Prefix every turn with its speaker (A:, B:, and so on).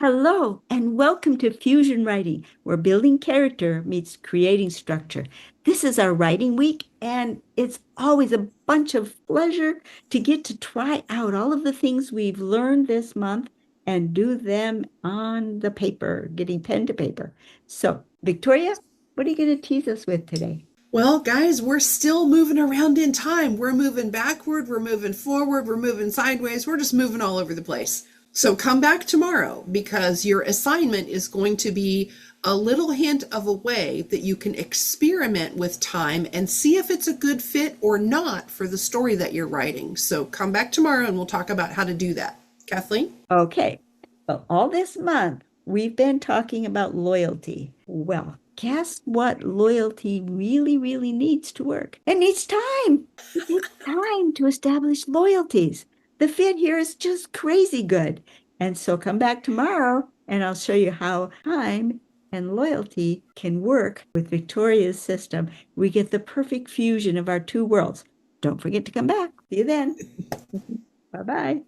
A: Hello, and welcome to Fusion Writing, where building character meets creating structure. This is our writing week, and it's always a bunch of pleasure to get to try out all of the things we've learned this month and do them on the paper, getting pen to paper. So, Victoria, what are you going to tease us with today?
B: Well, guys, we're still moving around in time. We're moving backward, we're moving forward, we're moving sideways, we're just moving all over the place. So come back tomorrow because your assignment is going to be a little hint of a way that you can experiment with time and see if it's a good fit or not for the story that you're writing. So come back tomorrow and we'll talk about how to do that. Kathleen?
A: Okay. Well, all this month, we've been talking about loyalty. Well, guess what loyalty really, really needs to work? It needs time. It takes time to establish loyalties. The fit here is just crazy good. And so come back tomorrow and I'll show you how time and loyalty can work with Victoria's system. We get the perfect fusion of our two worlds. Don't forget to come back. See you then. Bye bye.